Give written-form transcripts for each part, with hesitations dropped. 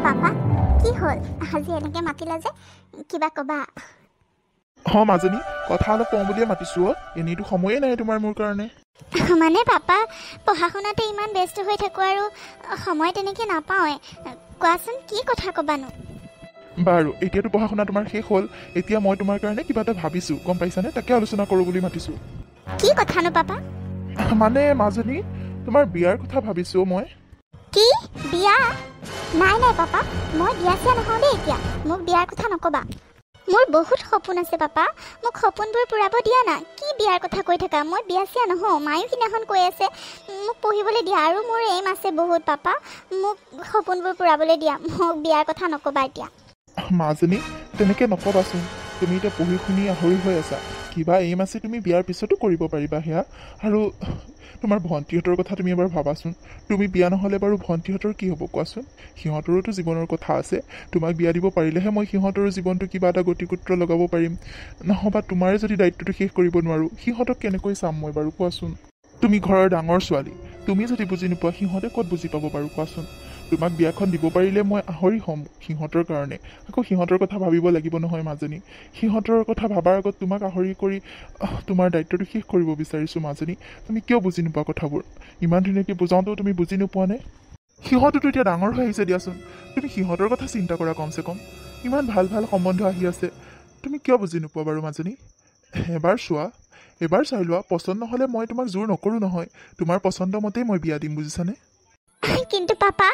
Papa কি হ'ল আজি এনেকৈ মাতিলা যে কিবা ক'বা? মাজনী কথা অলপ কওঁ বুলিয়ে মাতিছোঁ। এনেইতো সময়ে নাই তোমাৰ মোৰ কাৰণে। মানে পাপা পঢ়া শুনাতে ইমান ব্যস্ত হৈ থাকোঁ আৰু সময় তেনেকৈ নাপাওঁৱে। কোৱাচোন কি কথা ক'বানো? বাৰু এতিয়াতো পঢ়া শুনা তোমাৰ শেষ হ'ল, এতিয়া মই তোমাৰ কাৰণে কিবা এটা ভাবিছোঁ, গম পাইছানে? তাকে আলোচনা কৰোঁ বুলি মাতিছোঁ। কি কথানো পাপা? মানে মাজনী তোমাৰ বিয়াৰ কথা ভাবিছোঁ মই। কি বিয়া? নাই নাই পাপা, মই বিয়া চিয়া নহওঁ দেই এতিয়া। মোক বিয়াৰ কথা নক'বা। মোৰ বহুত সপোন আছে পাপা, মোক সপোনবোৰ পূৰাব দিয়া না। কি বিয়াৰ কথা কৈ থাকা? মই বিয়া চিয়া নহওঁ। মায়েও সিদিনাখন কৈ আছে মোক পঢ়িবলৈ দিয়া, আৰু মোৰ এইম আছে বহুত পাপা। মোক সপোনবোৰ পূৰাবলৈ দিয়া, মোক বিয়াৰ কথা নক'বা এতিয়া। মাজনী তেনেকৈ নক'বাচোন। তুমি এতিয়া পঢ়ি শুনি আহৰি হৈ আছা, কিবা এইম আছে তুমি বিয়াৰ পিছতো কৰিব পাৰিবা সেয়া। আৰু তোমাৰ ভণ্টিহঁতৰ কথা তুমি এবাৰ ভাবাচোন। তুমি বিয়া নহ'লে বাৰু ভণ্টিহঁতৰ কি হ'ব কোৱাচোন? সিহঁতৰোতো জীৱনৰ কথা আছে। তোমাক বিয়া দিব পাৰিলেহে মই সিহঁতৰো জীৱনটো কিবা এটা গতিকুত্ৰ লগাব পাৰিম। নহবা তোমাৰে যদি দায়িত্বটো শেষ কৰিব নোৱাৰোঁ, সিহঁতক কেনেকৈ চাম মই বাৰু কোৱাচোন? তুমি ঘৰৰ ডাঙৰ ছোৱালী, তুমি যদি বুজি নোপোৱা সিহঁতে ক'ত বুজি পাব বাৰু কোৱাচোন? তোমাক বিয়াখন দিব পাৰিলে মই আহৰি হ'ম সিহঁতৰ কাৰণে। আকৌ সিহঁতৰ কথা ভাবিব লাগিব নহয় মাজনী। সিহঁতৰ কথা ভাবাৰ আগত তোমাক আহৰি কৰি তোমাৰ দায়িত্বটো শেষ কৰিব বিচাৰিছোঁ মাজনী। তুমি কিয় বুজি নোপোৱা কথাবোৰ? ইমান ধুনীয়াকৈ বুজাওঁতেও তুমি বুজি নোপোৱা নে? সিহঁতোতো এতিয়া ডাঙৰ হৈ আহিছে দিয়াচোন। তুমি সিহঁতৰ কথা চিন্তা কৰা কমচে কম। ইমান ভাল ভাল সম্বন্ধ আহি আছে, তুমি কিয় বুজি নোপোৱা বাৰু মাজনী? এবাৰ চোৱা, এবাৰ চাই লোৱা। পচন্দ নহ'লে মই তোমাক জোৰ নকৰোঁ নহয়। তোমাৰ পচন্দ মতেই মই বিয়া দিম, বুজিছানে? কিন্তু পাপা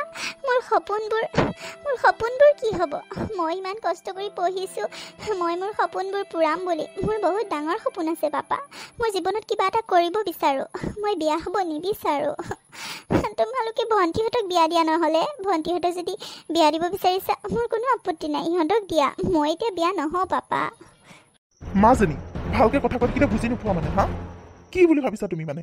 মোৰ সপোনবোৰ কি হ'ব? মই ইমান কষ্ট কৰি পঢ়িছোঁ, মই মোৰ সপোনবোৰ পূৰাম বুলি। মোৰ বহুত ডাঙৰ সপোন আছে পাপা। মই জীৱনত কিবা এটা কৰিব বিচাৰোঁ, মই বিয়া হ'ব নিবিচাৰোঁ। তোমালোকে ভণ্টিহঁতক বিয়া দিয়া, নহ'লে ভণ্টিহঁতক যদি বিয়া দিব বিচাৰিছা মোৰ কোনো আপত্তি নাই, ইহঁতক দিয়া। মই এতিয়া বিয়া নহওঁ পাপা। মাজনী ভালকৈ কথা পাতিলে বুজি নোপোৱা মানে? কি বুলি ভাবিছা তুমি মানে?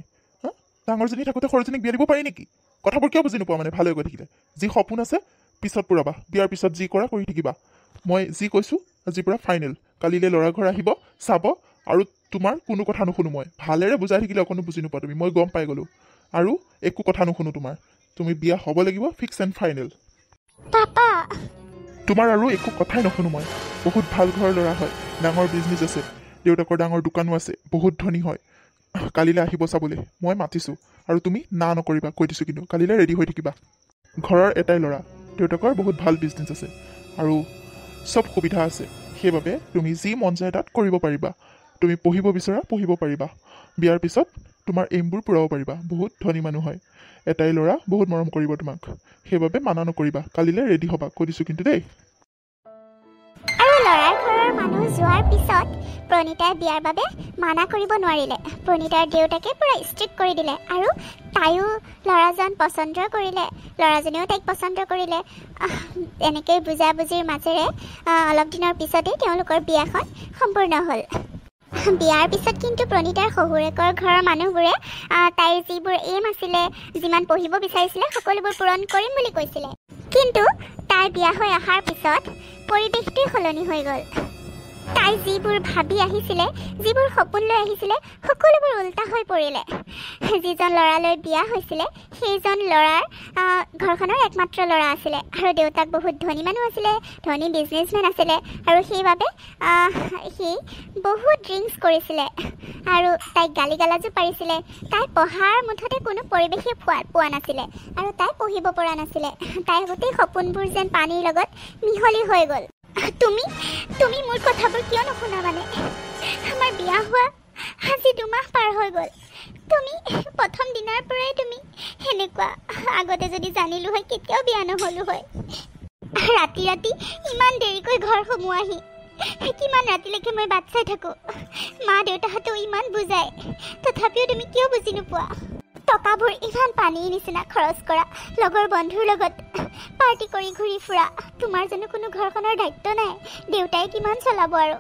ডাঙৰজনী থাকোঁতে সৰুজনীক বিয়া দিব পাৰি নেকি? কথাবোৰ কিয় বুজি নোপোৱা মানে? ভালে গৈ থাকিলে যি সপোন আছে পিছত পূৰাবা, বিয়াৰ পিছত যি কৰা কৰি থাকিবা। মই যি কৈছোঁ আজিৰ পৰা ফাইনেল। কালিলৈ ল'ৰা ঘৰ আহিব, চাব, আৰু তোমাৰ কোনো কথা নুশুনো মই। ভালেৰে বুজাই থাকিলে অকণো বুজি নোপোৱা তুমি, মই গম পাই গ'লোঁ। আৰু একো কথা নুশুনো তোমাৰ। তুমি বিয়া হ'ব লাগিব, ফিক্স এণ্ড ফাইনেল। পাপা তোমাৰ আৰু একো কথাই নুশুনো মই। বহুত ভাল ঘৰৰ ল'ৰা হয়, ডাঙৰ বিজনেছ আছে, দেউতাকৰ ডাঙৰ দোকানো আছে, বহুত ধনী হয়। কালিলৈ আহিব চাবলৈ, মই মাতিছোঁ। আৰু তুমি না নকৰিবা কৈ দিছোঁ, কিন্তু কালিলৈ ৰেডি হৈ থাকিবা। ঘৰৰ এটাই ল'ৰা, দেউতাকৰ বহুত ভাল বিজনেছ আছে আৰু চব সুবিধা আছে। সেইবাবে তুমি যি মন যায় তাত কৰিব পাৰিবা। তুমি পঢ়িব বিচৰা পঢ়িব পাৰিবা। বিয়াৰ পিছত তোমাৰ এইমবোৰ পূৰাব পাৰিবা। বহুত ধনী মানুহ হয়, এটাই ল'ৰা, বহুত মৰম কৰিব তোমাক। সেইবাবে মানা নকৰিবা, কালিলৈ ৰেডি হ'বা কৈ দিছোঁ কিন্তু দেই। আৰু ল'ৰাৰ ঘৰৰ মানুহ যোৱাৰ পিছত প্ৰণীতাই বিয়াৰ বাবে মানা কৰিব নোৱাৰিলে। প্ৰণীতাৰ দেউতাকে পূৰা ষ্ট্ৰিক্ট কৰি দিলে, আৰু তাইও ল'ৰাজন পচন্দ কৰিলে, ল'ৰাজনেও তাইক পচন্দ কৰিলে। এনেকৈ বুজাবুজিৰ মাজেৰে অলপ দিনৰ পিছতেই তেওঁলোকৰ বিয়াখন সম্পূৰ্ণ হ'ল। বিয়াৰ পিছত কিন্তু প্ৰণীতাৰ শহুৰেকৰ ঘৰৰ মানুহবোৰে তাইৰ যিবোৰ এইম আছিলে, যিমান পঢ়িব বিচাৰিছিলে, সকলোবোৰ পূৰণ কৰিম বুলি কৈছিলে। কিন্তু তাই বিয়া হৈ অহাৰ পিছত পৰিৱেশটোৱে সলনি হৈ গ'ল। তাই যিবোৰ ভাবি আহিছিলে, যিবোৰ সপোন লৈ আহিছিলে, সকলোবোৰ উল্টা হৈ পৰিলে। যিজন ল'ৰালৈ বিয়া হৈছিলে সেইজন ল'ৰাৰ ঘৰখনৰ একমাত্ৰ ল'ৰা আছিলে, আৰু দেউতাক বহুত ধনী মানুহ আছিলে, ধনী বিজনেছমেন আছিলে, আৰু সেইবাবে সি বহুত ড্ৰিংকছ কৰিছিলে আৰু তাইক গালি গালাজো পাৰিছিলে। তাই পঢ়াৰ মুঠতে কোনো পৰিৱেশেই পোৱা নাছিলে, আৰু তাই পঢ়িব পৰা নাছিলে। তাইৰ গোটেই সপোনবোৰ যেন পানীৰ লগত মিহলি হৈ গ'ল। তুমি মোৰ কথাবোৰ কিয় নুশুনা মানে? আমাৰ বিয়া হোৱা আজি 2 মাহ পাৰ হৈ গ'ল। তুমি প্ৰথম দিনাৰ পৰাই তুমি সেনেকুৱা। আগতে যদি জানিলোঁ হয় কেতিয়াও বিয়া নহ'লোঁ হয়। ৰাতি ৰাতি ইমান দেৰিকৈ ঘৰ সোমোৱাহি, কিমান ৰাতিলৈকে মই বাট চাই থাকোঁ। মা দেউতাহঁতেও ইমান বুজায়, তথাপিও তুমি কিয় বুজি নোপোৱা? টকাবোৰ ইমান পানীৰ নিচিনা খৰচ কৰা, লগৰ বন্ধুৰ লগত পাৰ্টি কৰি ঘূৰি ফুৰা। তোমাৰ জানো কোনো ঘৰখনৰ দায়িত্ব নাই? দেউতাই কিমান চলাব? আৰু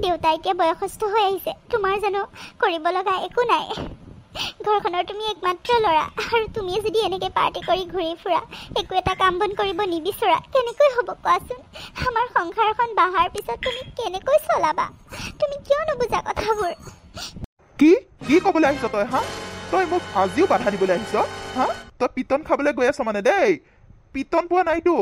দেউতা এতিয়া বয়সস্থ হৈ আহিছে, তোমাৰ জানো কৰিব লগা একো নাই? ঘৰখনৰ তুমি একমাত্ৰ ল'ৰা, আৰু তুমি যদি এনেকৈ পাৰ্টি কৰি ঘূৰি ফুৰা, একো এটা কাম বন কৰিব নিবিচৰা, কেনেকৈ হ'ব কোৱাচোন? আমাৰ সংসাৰখন বাহাৰ পিছত তুমি কেনেকৈ চলাবা? তুমি কিয় নুবুজা কথাবোৰ? কি ক'বলৈ আহিছ তই? তই মোক আজিও বাধা দিবলৈ আহিছ? তই পিটন খাবলৈ গৈ আছ মানে দেই? পিটন পোৱা নাইতো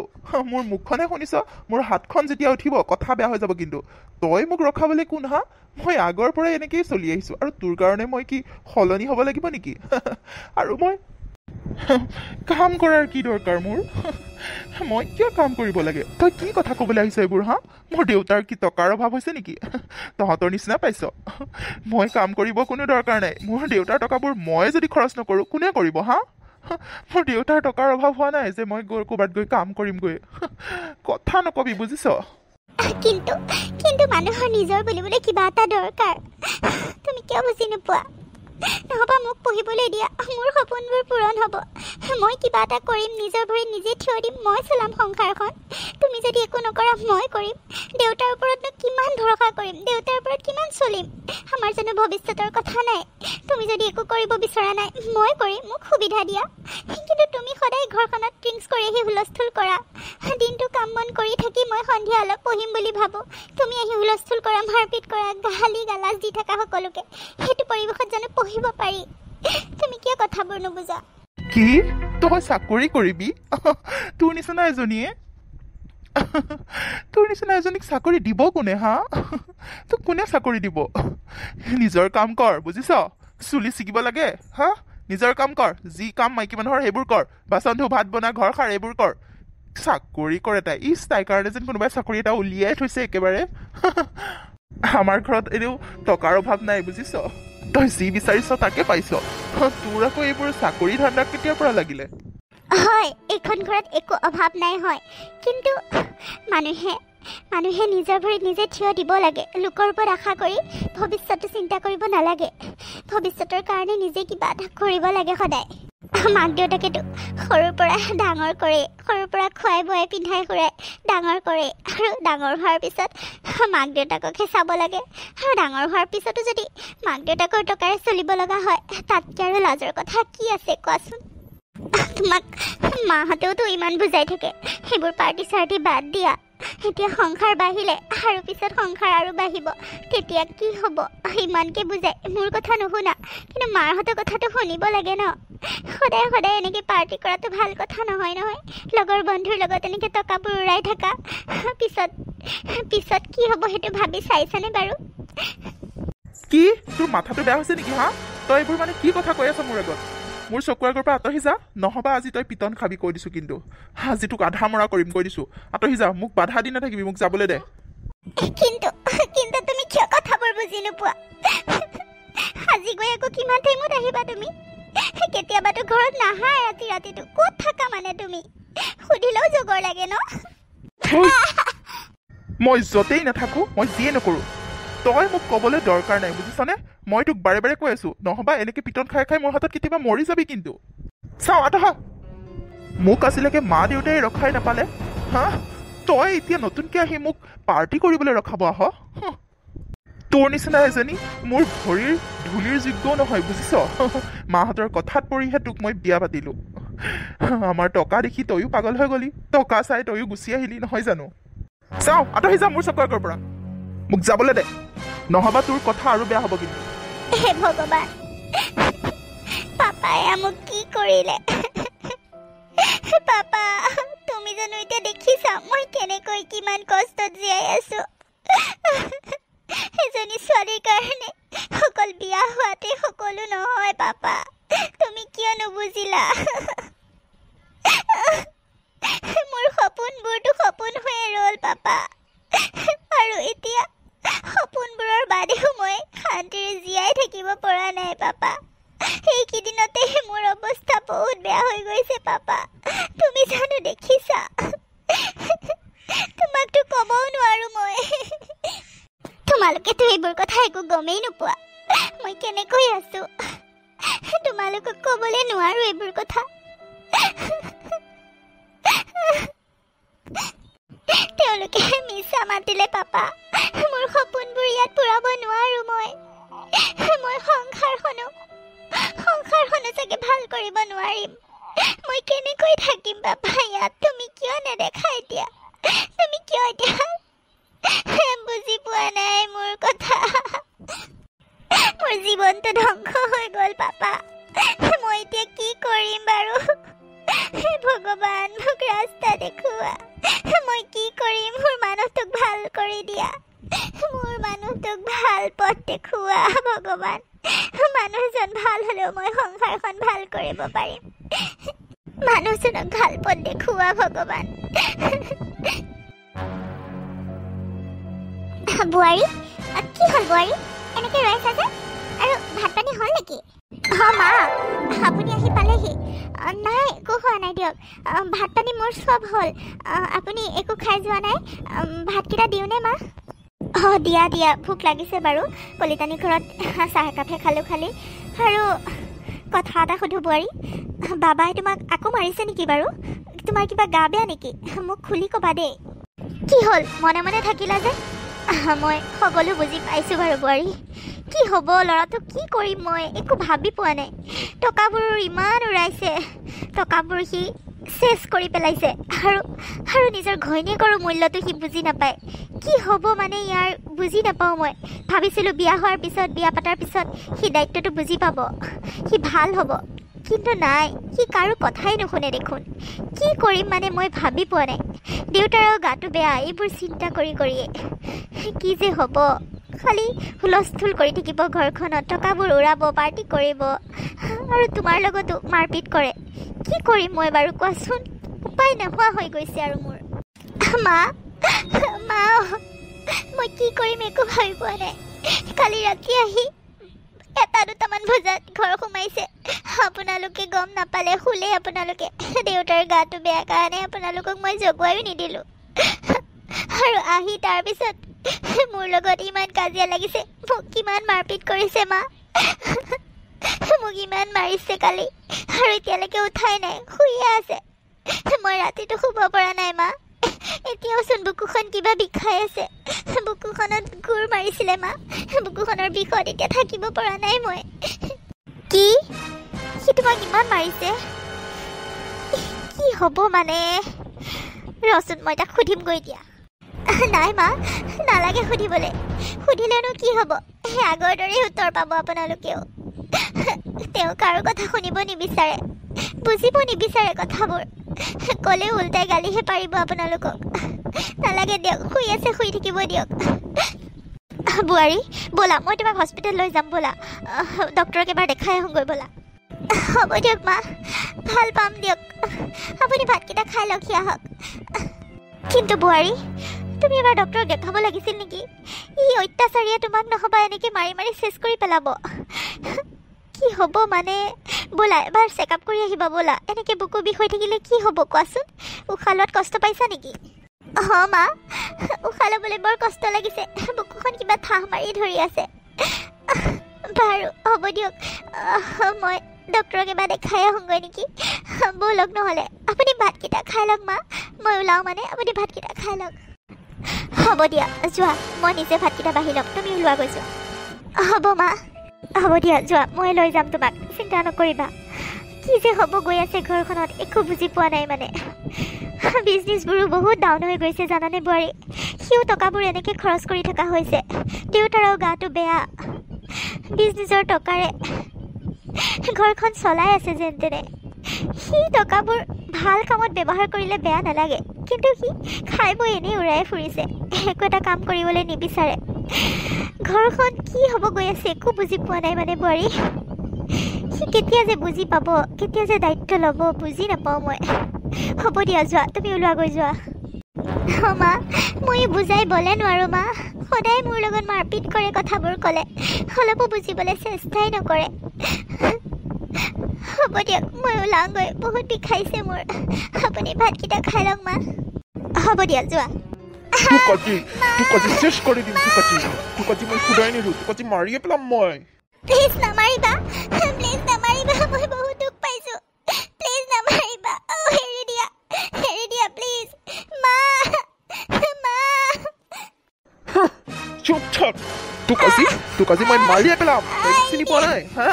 মোৰ মুখখনে শুনিছ মোৰ হাতখন যেতিয়া উঠিব কথা বেয়া হৈ যাব কিন্তু তই মোক ৰখাবলৈ কোন হা মই আগৰ পৰাই এনেকেই চলি আহিছোঁ আৰু তোৰ কাৰণে মই কি সলনি হ'ব লাগিব নেকি আৰু মই কাম কৰাৰ কি দৰকাৰ মোৰ মই কিয় কাম কৰিব লাগে তই কি কথা ক'বলৈ আহিছ এইবোৰ হা মোৰ দেউতাৰ কি টকাৰ অভাৱ হৈছে নেকি তহঁতৰ নিচিনা পাইছ মই কাম কৰিব কোনো দৰকাৰ নাই মোৰ দেউতাৰ টকাবোৰ মই যদি খৰচ নকৰোঁ কোনে কৰিব হা মোৰ দেউতাৰ টকাৰ অভাৱ হোৱা নাই যে মই গৈ ক'ৰবাত গৈ কাম কৰিমগৈ কথা নকবি বুজিছ কিন্তু কিন্তু মানুহৰ নিজৰ বুলিবলৈ কিবা এটা দৰকাৰ তুমি কিয় বুজি নোপোৱা নহবা মোক পঢ়িবলৈ দিয়া মোৰ সপোনবোৰ পূৰণ হ'ব মই কিবা এটা কৰিম নিজৰ ভৰিত নিজে থিয় দিম মই চলাম সংসাৰখন তুমি যদি একো নকৰা মই কৰিম দেউতাৰ ওপৰতনো কিমান ভৰসা কৰিম দেউতাৰ ওপৰত কিমান চলিম আমাৰ জানো ভৱিষ্যতৰ কথা নাই তুমি যদি একো কৰিব বিচৰা নাই মই কৰিম মোক সুবিধা দিয়া কিন্তু তুমি সদায় ঘৰখনত ড্ৰিংকছ কৰি আহি হুলস্থুল কৰা দিনটো কাম বন কৰি থাকি মই সন্ধিয়া অলপ পঢ়িম বুলি ভাবোঁ তুমি আহি হুলস্থুল কৰা মাৰপিট কৰা গালি গালাজ দি থকা সকলোকে সেইটো পৰিৱেশত জানো পঢ়িব পাৰি তুমি কিয় কথাবোৰ নুবুজা কি তই চাকৰি কৰিবি তোৰ নিচিনা এজনীক চাকৰি দিব কোনে হা তোক কোনে চাকৰি দিব নিজৰ কাম কৰ বুজিছ চুলি ছিগিব লাগে হা নিজৰ কাম কৰ যি কাম মাইকী মানুহৰ সেইবোৰ কৰ বাচন ধু ভাত বনা ঘৰ সাৰ এইবোৰ কৰ চাকৰি কৰে তাই তাইৰ কাৰণে যেন কোনোবাই চাকৰি এটা উলিয়াই থৈছে একেবাৰে আমাৰ ঘৰত এনেও টকাৰ অভাৱ নাই বুজিছ তই যি বিচাৰিছ তাকে পাইছ তোৰ আকৌ এইবোৰ চাকৰি ধান্দা কেতিয়াৰ পৰা লাগিলে হয় এইখন ঘৰত একো অভাৱ নাই হয় কিন্তু মানুহে নিজৰ ভৰিত নিজে থিয় দিব লাগে লোকৰ ওপৰত আশা কৰি ভৱিষ্যতটো চিন্তা কৰিব নালাগে ভৱিষ্যতৰ কাৰণে নিজে কিবা এটা কৰিব লাগে সদায় মাক দেউতাকেতো সৰুৰ পৰা ডাঙৰ কৰে সৰুৰ পৰা খুৱাই বোৱাই পিন্ধাই খুৱাই ডাঙৰ কৰে আৰু ডাঙৰ হোৱাৰ পিছত মাক দেউতাককহে চাব লাগে আৰু ডাঙৰ হোৱাৰ পিছতো যদি মাক দেউতাকৰ টকাৰে চলিব লগা হয় তাতকৈ আৰু লাজৰ কথা কি আছে কোৱাচোন তোমাক মাহঁতেওতো ইমান বুজাই থাকে সেইবোৰ পাৰ্টি চাৰ্টি বাদ দিয়া এতিয়া সংসাৰ বাঢ়িলে আৰু পিছত সংসাৰ আৰু বাঢ়িব তেতিয়া কি হ'ব ইমানকৈ বুজাই মোৰ কথা নুশুনা কিন্তু মাৰহঁতৰ কথাটো শুনিব লাগে ন সদায় সদায় এনেকৈ পাৰ্টি কৰাটো ভাল কথা নহয় লগৰ বন্ধুৰ লগত এনেকৈ টকাবোৰ উৰাই থকা পিছত কি হ'ব সেইটো ভাবি চাইছানে বাৰু কি তোৰ মাথাটো বেয়া হৈছে নেকি হা তই এইবোৰ মানে কি কথা কৈ আছ মোৰ আগত মোৰ চকুৰ আগৰ পৰা আঁতৰি যা নহবা আজি তই পিটন খাবি কৈ দিছোঁ কিন্তু আজি তোক আধা মৰা কৰিম কৈ দিছোঁ আঁতৰি যা মোক বাধা দি নাথাকিবি মোক যাবলৈ দে কিন্তু তুমি কিয় কথাবোৰ বুজি নোপোৱা আজি গৈ আকৌ কিমান টাইমত আহিবা তুমি কেতিয়াবাতো ঘৰত নাহা ৰাতিটো ক'ত থাকা মানে তুমি সুধিলেও জগৰ লাগে ন মই য'তেই নাথাকোঁ মই যিয়ে নকৰোঁ তই মোক ক'বলৈ দৰকাৰ নাই বুজিছনে মই তোক বাৰে বাৰে কৈ আছোঁ নহবা এনেকৈ পিটন খাই খাই মোৰ হাতত কেতিয়াবা মৰি যাবি কিন্তু চাওঁ আতহা মোক আজিলৈকে মা দেউতাই ৰখাই নাপালে হা তই এতিয়া নতুনকৈ আহি মোক পাৰ্টি কৰিবলৈ ৰখাব আহ তোৰ নিচিনা এজনী মোৰ ভৰিৰ ধূলিৰ যোগ্যও নহয় বুজিছ মাহঁতৰ কথাত পৰিহে তোক মই বিয়া পাতিলোঁ আমাৰ টকা দেখি তয়ো পাগল হৈ গলি টকা চাই তয়ো গুচি আহিলি নহয় জানো চাওঁ আঁতৰি যা মোৰ চকুৰ আগৰ পৰা মোক যাবলৈ দে নহবা তোৰ কথা আৰু বেয়া হ'ব কিন্তু হে ভগৱান পাপাই মোক কি কৰিলে পাপা তুমি জানো এতিয়া দেখিছা মই কেনেকৈ কিমান কষ্টত জীয়াই আছো এজনী ছোৱালীৰ কাৰণে অকল বিয়া হোৱাতে সকলো নহয় পাপা তুমি কিয় নুবুজিলা মোৰ সপোনবোৰতো সপোন হৈয়ে ৰ'ল পাপা আৰু এতিয়া সপোনবোৰৰ বাদেও মই শান্তিৰে জীয়াই থাকিব পৰা নাই পাপা এইকেইদিনতে মোৰ অৱস্থা বহুত বেয়া হৈ গৈছে পাপা তুমি জানো দেখিছা তোমাকতো ক'বও নোৱাৰো মই তোমালোকেতো এইবোৰ কথা একো গমেই নোপোৱা মই কেনেকৈ আছো তোমালোকক ক'বলৈ নোৱাৰো এইবোৰ কথা তেওঁলোকে মিছা মাতিলে পাপা মোৰ সপোনবোৰ ইয়াত পূৰাব নোৱাৰো মই সংসাৰখনো চাগে ভাল কৰিব নোৱাৰিম মই কেনেকৈ থাকিম পাপা ইয়াত তুমি কিয় নেদেখা এতিয়া তুমি কিয় এতিয়া বুজি পোৱা নাই মোৰ কথা মোৰ জীৱনটো ধ্বংস হৈ গ'ল পাপা মই এতিয়া কি কৰিম বাৰু ভগৱান মোক ৰাজ দেখুৱা মই কি কৰিম মোৰ মানুহটোক ভাল কৰি দিয়া মোৰ মানুহটোক ভাল পথ দেখুৱা ভগৱান মানুহজন ভাল হ'লেও মই সংসাৰখন ভাল কৰিব পাৰিম মানুহজনক ভাল পথ দেখুৱা ভগৱান বুৱাৰী কি হ'ল বুৱাৰী এনেকে ৰৈ আছা যে আৰু ভাত পানী হ'ল নেকি মা আপুনি আহি পালেহি নাই একো হোৱা নাই দিয়ক ভাত পানী মোৰ চব হ'ল আপুনি একো খাই যোৱা নাই ভাতকেইটা দিওঁনে মা দিয়া দিয়া ভোক লাগিছে বাৰু কলিতানী ঘৰত চাহ একাপহে খালোঁ খালি আৰু কথা এটা সুধো বুৱাৰী বাবাই তোমাক আকৌ মাৰিছে নেকি বাৰু তোমাৰ কিবা গা বেয়া নেকি মোক খুলি ক'বা দেই কি হ'ল মনে মনে থাকিলা যে মই সকলো বুজি পাইছোঁ বাৰু বুৱাৰী কি হ'ব ল'ৰাটোক কি কৰিম মই একো ভাবি পোৱা নাই টকাবোৰ ইমান উৰাইছে টকাবোৰ সি চেছ কৰি পেলাইছে আৰু নিজৰ ঘৈণীয়েকৰো মূল্যটো সি বুজি নাপায় কি হ'ব মানে ইয়াৰ বুজি নাপাওঁ মই ভাবিছিলোঁ বিয়া হোৱাৰ পিছত বিয়া পতাৰ পিছত সি দায়িত্বটো বুজি পাব সি ভাল হ'ব কিন্তু নাই সি কাৰো কথাই নুশুনে দেখোন কি কৰিম মানে মই ভাবি পোৱা নাই দেউতাৰো গাটো বেয়া এইবোৰ চিন্তা কৰিয়ে কি যে হ'ব খালি হুলস্থুল কৰি থাকিব ঘৰখনত টকাবোৰ উৰাব পাৰ্টি কৰিব আৰু তোমাৰ লগতো মাৰপিট কৰে কি কৰিম মই বাৰু কোৱাচোন উপায় নোহোৱা হৈ গৈছে আৰু মোৰ মা মই কি কৰিম একো ভাবি পোৱা নাই কালি ৰাতি আহি 1-2টামান বজাত ঘৰ সোমাইছে আপোনালোকে গম নাপালে শুলে আপোনালোকে দেউতাৰ গাটো বেয়া কাৰণে আপোনালোকক মই জগোৱাইও নিদিলোঁ আৰু আহি তাৰপিছত মোৰ লগত ইমান কাজিয়া লাগিছে মোক কিমান মাৰপিট কৰিছে মা মোক ইমান মাৰিছে কালি আৰু এতিয়ালৈকে উঠাই নাই শুইয়ে আছে মই ৰাতিটো শুব পৰা নাই মা এতিয়াওচোন বুকুখন কিবা বিষাই আছে বুকুখনত গুৰ মাৰিছিলে মা বুকুখনৰ বিষত এতিয়া থাকিব পৰা নাই মই কি সি তোমাক ইমান মাৰিছে কি হ'ব মানে ৰচোন মই তাক সুধিমগৈ এতিয়া নাই মা নালাগে সুধিবলৈ সুধিলেনো কি হ'ব সেই আগৰ দৰেই উত্তৰ পাব আপোনালোকেও তেওঁ কাৰো কথা শুনিব নিবিচাৰে বুজিব নিবিচাৰে কথাবোৰ ক'লেও উল্টাই গালিহে পাৰিব আপোনালোকক নালাগে দিয়ক শুই আছে শুই থাকিব দিয়ক বুৱাৰী ব'লা মই তোমাক হস্পিটেল লৈ যাম ব'লা ডক্টৰক এবাৰ দেখাই আহোঁগৈ ব'লা হ'ব দিয়ক মা ভাল পাম দিয়ক আপুনি ভাতকেইটা খাই লওঁহি আহক কিন্তু বুৱাৰী তুমি এবাৰ ডক্টৰক দেখাব লাগিছিল নেকি ই অত্যাচাৰীয়ে তোমাক নহ'বা এনেকৈ মাৰি মাৰি চেছ কৰি পেলাব কি হ'ব মানে ব'লা এবাৰ চেকআপ কৰি আহিবা ব'লা এনেকৈ বুকু বিষ হৈ থাকিলে কি হ'ব কোৱাচোন উশাহ লোৱাত কষ্ট পাইছা নেকি মা উশাহ ল'বলৈ বৰ কষ্ট লাগিছে বুকুখন কিবা ঠাহ মাৰি ধৰি আছে বাৰু হ'ব দিয়ক মই ডক্টৰক এবাৰ দেখাই আহোঁগৈ নেকি ব'লক নহ'লে আপুনি ভাতকেইটা খাই লওক মা মই ওলাওঁ মানে আপুনি ভাতকেইটা খাই লওক হ'ব দিয়া যোৱা মই নিজে ভাতকেইটা বাঢ়ি ল'ম তুমি ওলোৱা গৈ যোৱা হ'ব মা হ'ব দিয়া যোৱা মই লৈ যাম তোমাক চিন্তা নকৰিবা কি যে হ'ব গৈ আছে ঘৰখনত একো বুজি পোৱা নাই মানে বিজনেছবোৰো বহুত ডাউন হৈ গৈছে জানানে বুৱাৰী সিও টকাবোৰ এনেকৈ খৰচ কৰি থকা হৈছে দেউতাৰো গাটো বেয়া বিজনেছৰ টকাৰে ঘৰখন চলাই আছে যেন তেনে সি টকাবোৰ ভাল কামত ব্যৱহাৰ কৰিলে বেয়া নালাগে কিন্তু সি খাই বৈ এনেই উৰাই ফুৰিছে একো এটা কাম কৰিবলৈ নিবিচাৰে ঘৰখন কি হ'ব গৈ আছে একো বুজি পোৱা নাই মানে বুৱাৰী সি কেতিয়া যে বুজি পাব কেতিয়া যে দায়িত্ব ল'ব বুজি নাপাওঁ মই হ'ব দিয়া যোৱা তুমি ওলোৱা গৈ যোৱা মা মই বুজাই বলে নোৱাৰোঁ মা সদায় মোৰ লগত মাৰপিট কৰে কথাবোৰ ক'লে অলপো বুজিবলৈ চেষ্টাই নকৰে হ'ব দিয়ক মই ওলাওঁগৈ বহুত বিষাইছে মোৰ আপুনি ভাতকেইটা খাই লওক মা হ'ব দিয়া যোৱা চেছ কৰি দিম তোক মই সুধাই নিদিওঁ তোক মাৰিয়ে পেলাম মই প্লিজ নামাৰিবা মই বহুত দুখ পাইছোঁ প্লিজ নামাৰিবা এৰি দিয়া প্লিজ মা চুপ থাক তোক আজি মই মাৰিয়ে পেলাম চিনি পোৱা নাই হা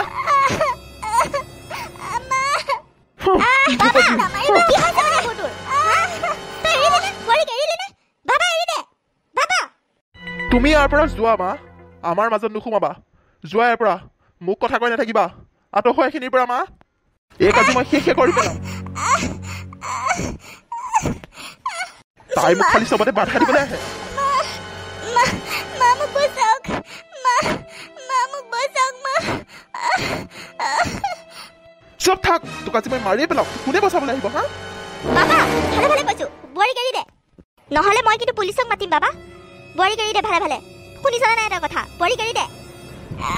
তুমি ইয়াৰ পৰা যোৱা মা আমাৰ মাজত নোসোমাবা যোৱা ইয়াৰ পৰা মোক কথা কৈ নাথাকিবা আঁতৰ হৈ এইখিনিৰ পৰা মা এই কাজি মই শেষে কৰি পেলাম তাই মোক খালি চবতে বাধা দিবলৈ আহে মা মোক বচাওক মা মোক বচাওক মা চব থাক তোক আজি মই মাৰিয়ে পেলাম কোনে বচাবলৈ আহিব হা বাবা ভালে ভালে কৈছো বোৱাৰী গাড়ী দে নহ'লে মই কিন্তু পুলিচক মাতিম বাবা বোৱাৰী গাড়ী দে ভালে ভালে শুনিছানে নাই এটা কথা বোৱাৰী গাড়ী দে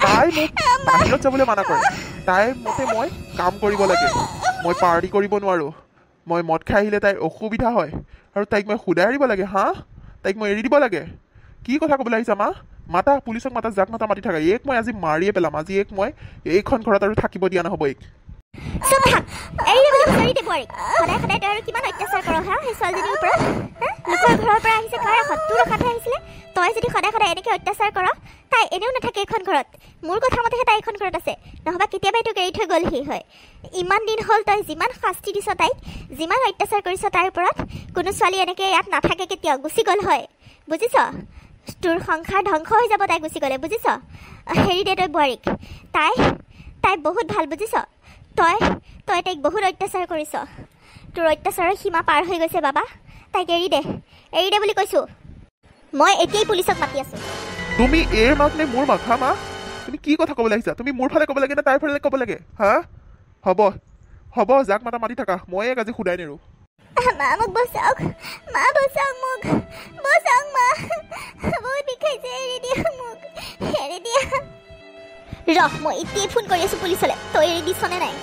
তাই মোক বাহিৰত যাবলৈ মানা কৰে তাইৰ মতে মই কাম কৰিব লাগে মই পাৰ্টি কৰিব নোৱাৰোঁ মই মদ খাই আহিলে তাইৰ অসুবিধা হয় আৰু তাইক মই সুদাই এৰিব লাগে হা তাইক মই এৰি দিব লাগে কি কথা ক'বলৈ আহিছা মা মাতা পুলিচক মাতা যাক মাতা মাতি থাকা এইক মই আজি মাৰিয়ে পেলাম আজি এইক মই এইখন ঘৰত আৰু থাকিব দিয়া নহ'ব এইক চুপ থাক এৰি দে বুলি বিচাৰি দে বোৱাৰীক সদায় সদায় তই আৰু কিমান অত্যাচাৰ কৰ হা সেই ছোৱালীজনীৰ ওপৰত লোকৰ ঘৰৰ পৰা আহিছে কাৰ এখন তোৰ ৰখাতহে আহিছিলে তই যদি সদায় সদায় এনেকৈ অত্যাচাৰ কৰ তাই এনেও নাথাকে এইখন ঘৰত মোৰ কথা মতেহে তাই এইখন ঘৰত আছে নহবা কেতিয়াবাই তোক এৰি থৈ গ'লহি হয় ইমান দিন হ'ল তই যিমান শাস্তি দিছ তাইক যিমান অত্যাচাৰ কৰিছ তাইৰ ওপৰত কোনো ছোৱালী এনেকৈ ইয়াত নাথাকে কেতিয়াও গুচি গ'ল হয় বুজিছ তোৰ সংসাৰ ধ্বংস হৈ যাব তাই গুচি গ'লে বুজিছ হেৰি দে তই বোৱাৰীক তাই বহুত ভাল বুজিছ তই তাইক বহুত অত্যাচাৰ কৰিছ তোৰ অত্যাচাৰৰ সীমা পাৰ হৈ গৈছে বাবা তাইক এৰি দে বুলি কৈছোঁ মই এতিয়াই পুলিচক মাতি আছোঁ তুমি এৰ মাক নে মোৰ মাক হা মা তুমি কি কথা ক'বলৈ আহিছা তুমি মোৰ ফালে ক'ব লাগে নে তাইৰ ফালে ক'ব লাগে হা হ'ব যাক মাতা মাতি থাকা মই এক আজি সুদাই নেৰোঁ মা মোক বচাওক মা বহুত বিষাইছে এৰি দিয়া ৰহ মই এতিয়াই ফোন কৰি আছোঁ পুলিচলৈ তই এৰি দিছনে নাই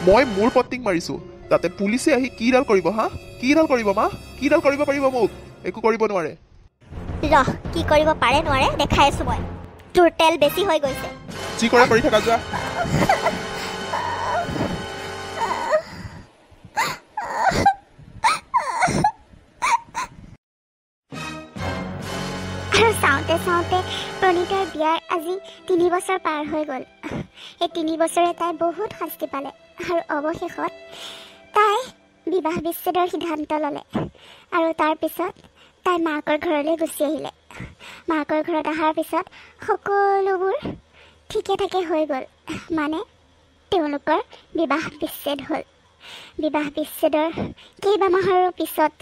মই মোৰ পত্নীক মাৰিছোঁ তাতে পুলিচে আহি কিডাল কৰিব হা কিডাল কৰিব মা কিডাল কৰিব পাৰিব মোক একো কৰিব নোৱাৰে ৰহ কি কৰিব পাৰে নোৱাৰে দেখাই আছোঁ মই তোৰ তেল বেছি হৈ গৈছে যি কৰা কৰি থাকা যোৱা আৰু চাওঁতে প্ৰণীতাৰ বিয়াৰ আজি 3 বছৰ পাৰ হৈ গ'ল এই 3 বছৰে তাই বহুত শাস্তি পালে আৰু অৱশেষত তাই বিবাহ বিচ্ছেদৰ সিদ্ধান্ত ল'লে আৰু তাৰপিছত তাই মাকৰ ঘৰলৈ গুচি আহিলে মাকৰ ঘৰত অহাৰ পিছত সকলোবোৰ ঠিকে ঠাকে হৈ গ'ল মানে তেওঁলোকৰ বিবাহ বিচ্ছেদ হ'ল বিবাহ বিচ্ছেদৰ কেইবামাহৰ পিছত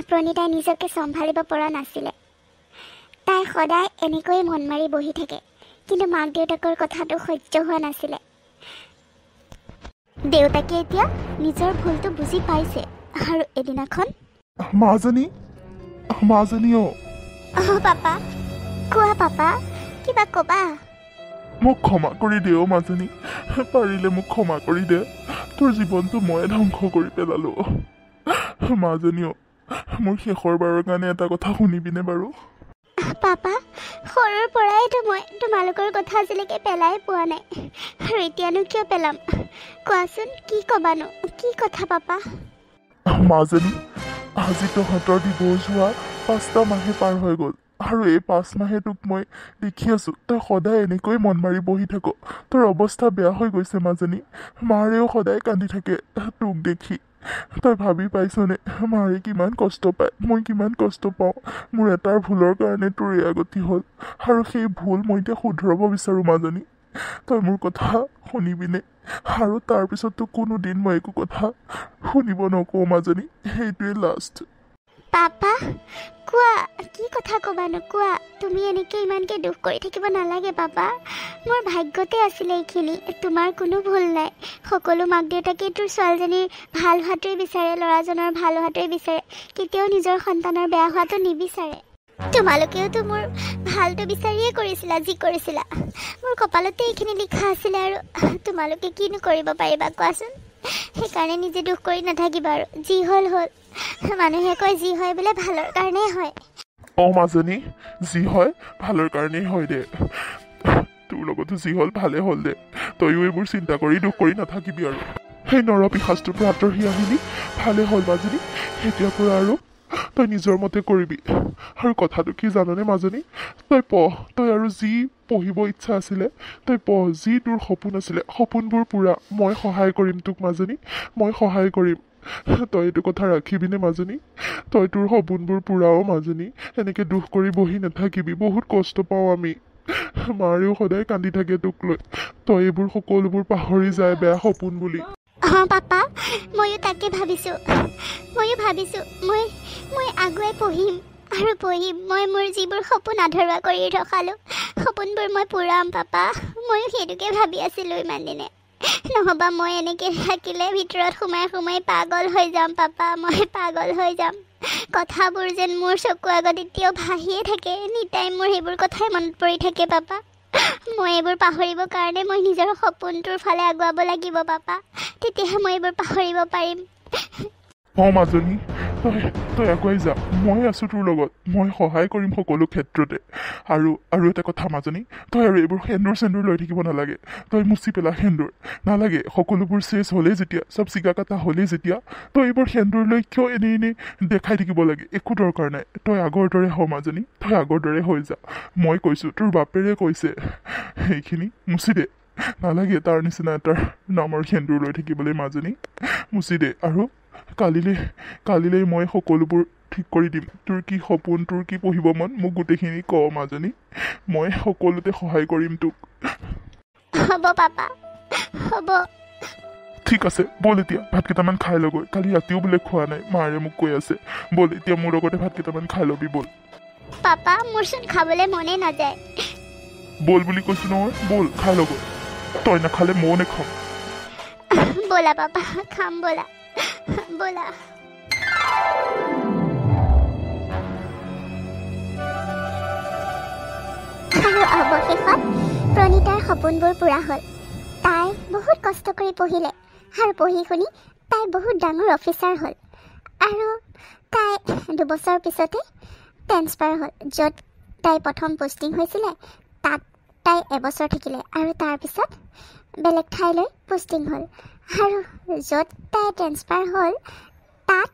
প্ৰণীতাই নিজকে চম্ভালিব পৰা নাছিলে তাই সদায় এনেকৈয়ে মন মাৰি বহি থাকে কিন্তু মাক দেউতাকৰ কথাটো সহ্য হোৱা নাছিলে দেউতাকে এতিয়া নিজৰ ভুলটো বুজি পাইছে আৰু এদিনাখন মাজনী পাপা কোৱা পাপা কিবা ক'বা মোক ক্ষমা কৰি দে অ' মাজনী পাৰিলে মোক ক্ষমা কৰি দে তোৰ জীৱনটো মই ধ্বংস কৰি পেলালোঁ মাজনী মোৰ শেষৰ বাৰৰ কাৰণে এটা কথা শুনিবিনে বাৰু পাপা সৰুৰ পৰাইতো মই তোমালোকৰ কথা আজিলৈকে পেলাই পোৱা নাই আৰু এতিয়ানো কিয় পেলাম কোৱাচোন কি ক'বানো কি কথা পাপা মাজনী আজি তহঁতৰ ডিভ'ৰ্চ হোৱা 5টা মাহে পাৰ হৈ গ'ল আৰু এই 5 মাহে তোক মই দেখি আছোঁ তই সদায় এনেকৈ মন মাৰি বহি থাক তোৰ অৱস্থা বেয়া হৈ গৈছে মাজনী মাৰেও সদায় কান্দি থাকে তোক দেখি তই ভাবি পাইছনে মাৰে কিমান কষ্ট পায় মই কিমান কষ্ট পাওঁ মোৰ এটাৰ ভুলৰ কাৰণে তোৰ এয়া গতি হ'ল আৰু সেই ভুল মই এতিয়া শুধৰাব বিচাৰোঁ মাজনী তই মোৰ কথা শুনিবিনে আৰু তাৰপিছত তোক কোনোদিন মই একো কথা শুনিব নকওঁ মাজনী সেইটোৱে লাষ্ট পাপা কোৱা কি কথা ক'বানো কোৱা তুমি এনেকৈ ইমানকৈ দুখ কৰি থাকিব নালাগে পাপা মোৰ ভাগ্যতে আছিলে এইখিনি তোমাৰ কোনো ভুল নাই সকলো মাক দেউতাকে তোৰ ছোৱালীজনীৰ ভাল হোৱাটোৱে বিচাৰে ল'ৰাজনৰ ভাল হোৱাটোৱে বিচাৰে কেতিয়াও নিজৰ সন্তানৰ বেয়া হোৱাটো নিবিচাৰে তোমালোকেওতো মোৰ ভালটো বিচাৰিয়ে কৰিছিলা যি কৰিছিলা মোৰ কপালতে এইখিনি লিখা আছিলে আৰু তোমালোকে কিনো কৰিব পাৰিবা কোৱাচোন সেইকাৰণে নিজে দুখ কৰি নাথাকিবা আৰু যি হ'ল মানুহে কয় যি হয় বোলে ভালৰ কাৰণেই হয় মাজনী যি হয় ভালৰ কাৰণেই হয় দে তোৰ লগতো যি হ'ল ভালে হ'ল দে তয়ো এইবোৰ চিন্তা কৰি দুখ কৰি নাথাকিবি আৰু সেই নৰপিশাচটোৰ পৰা আঁতৰি আহিলি ভালে হ'ল মাজনী এতিয়াৰ পৰা আৰু তই নিজৰ মতে কৰিবি আৰু কথাটো কি জাননে মাজনী তই আৰু যি পঢ়িব ইচ্ছা আছিলে তই পঢ় যি তোৰ সপোন আছিলে সপোনবোৰ পূৰা মই সহায় কৰিম তোক মাজনী মই সহায় কৰিম তই এইটো কথা ৰাখিবিনে মাজনী তই তোৰ সপোনবোৰ পূৰাও মাজনী এনেকৈ দুখ কৰি বহি নাথাকিবি বহুত কষ্ট পাওঁ আমি মাৰেও সদায় কান্দি থাকে তোক লৈ তই এইবোৰ সকলোবোৰ পাহৰি যায় বেয়া সপোন বুলি পাপা ময়ো তাকে ভাবিছোঁ মই আগুৱাই পঢ়িম আৰু পঢ়িম মই মোৰ যিবোৰ সপোন আধৰুৱা কৰি ৰখালোঁ সপোনবোৰ মই পূৰাম পাপা ময়ো সেইটোকে ভাবি আছিলোঁ ইমান দিনে নহ'বা মই এনেকৈ থাকিলে ভিতৰত সোমাই পাগল হৈ যাম পাপা মই পাগল হৈ যাম কথাবোৰ যেন মোৰ চকু আগত এতিয়াও ভাহিয়ে থাকে নিতাই মোৰ সেইবোৰ কথাই মনত পৰি থাকে পাপা মই এইবোৰ পাহৰিবৰ কাৰণে মই নিজৰ সপোনটোৰ ফালে আগুৱাব লাগিব পাপা তেতিয়াহে মই এইবোৰ পাহৰিব পাৰিম মাজনী তই আগুৱাই যা মই আছোঁ তোৰ লগত মই সহায় কৰিম সকলো ক্ষেত্ৰতে আৰু এটা কথা মাজনী তই আৰু এইবোৰ সেন্দুৰ লৈ থাকিব নালাগে তই মুচি পেলা সেন্দুৰ নালাগে সকলোবোৰ চেচ হ'লেই যেতিয়া চব চিগা কাটা হ'লেই যেতিয়া তই এইবোৰ সেন্দুৰ লৈ কিয় এনেই দেখাই থাকিব লাগে একো দৰকাৰ নাই তই আগৰ দৰে হ মাজনী তই আগৰ দৰে হৈ যা মই কৈছোঁ তোৰ বাপেৰে কৈছে সেইখিনি মুচি দে নালাগে তাৰ নিচিনা এটাৰ নামৰ সেন্দুৰ লৈ থাকিবলৈ মাজনী মুচি দে আৰু কালিলৈ মই সকলোবোৰ ঠিক কৰি দিম তোৰ কি সপোন তোৰ কি পঢ়িব মন মোক গোটেইখিনি ক মাজনী মই সকলোতে সহায় কৰিম তোক হ'ব পাপা হ'ব ঠিক আছে ব'ল এতিয়া ভাত কেইটামান খাই লগৈ কালি ৰাতিও বোলে খোৱা নাই মাৰে মোক কৈ আছে ব'ল এতিয়া মোৰ লগতে ভাত কেইটামান খাই ল'বি ব'ল পাপা মোৰচোন খাবলৈ মনে নাযায় ব'ল বুলি কৈছোঁ নহয় ব'ল খাই লগৈ তই নাখালে ময়ো নেখাম ব'লা পাপা খাম ব'লা আৰু অৱশেষত প্ৰণীতাৰ সপোনবোৰ পূৰা হ'ল তাই বহুত কষ্ট কৰি পঢ়িলে আৰু পঢ়ি শুনি তাই বহুত ডাঙৰ অফিচাৰ হ'ল আৰু তাই 2 বছৰ পিছতে ট্ৰেন্সফাৰ হ'ল য'ত তাই প্ৰথম পষ্টিং হৈছিলে তাত তাই এবছৰ থাকিলে আৰু তাৰপিছত বেলেগ ঠাইলৈ পষ্টিং হ'ল আৰু য'ত তাই ট্ৰেন্সফাৰ হ'ল তাত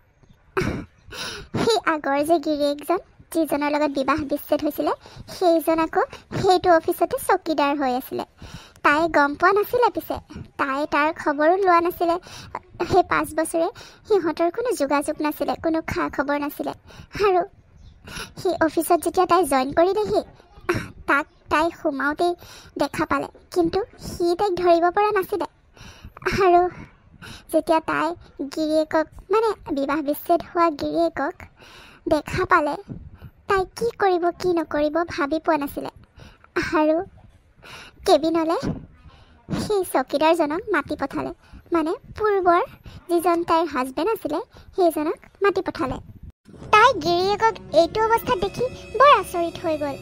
সেই আগৰ যে গিৰিয়েকজন যিজনৰ লগত বিবাহ বিচ্ছেদ হৈছিলে সেইজন আকৌ সেইটো অফিচতে চকীদাৰ হৈ আছিলে তাই গম পোৱা নাছিলে পিছে তাই তাৰ খবৰো লোৱা নাছিলে সেই 5 বছৰে সিহঁতৰ কোনো যোগাযোগ নাছিলে কোনো খা খবৰ নাছিলে আৰু সেই অফিচত যেতিয়া তাই জইন কৰিলেহি তাক তাই সোমাওঁতেই দেখা পালে কিন্তু সি তাইক ধৰিব পৰা নাছিলে আৰু যেতিয়া তাই গিৰিয়েকক মানে বিবাহ বিচ্ছেদ হোৱা গিৰিয়েকক দেখা পালে তাই কি কৰিব কি নকৰিব ভাবি পোৱা নাছিলে আৰু কেবিনলৈ সেই চকীদাৰজনক মাতি পঠালে মানে পূৰ্বৰ যিজন তাইৰ হাজবেণ্ড আছিলে সেইজনক মাতি পঠালে তাই গিৰিয়েকক এইটো অৱস্থাত দেখি বৰ আচৰিত হৈ গ'ল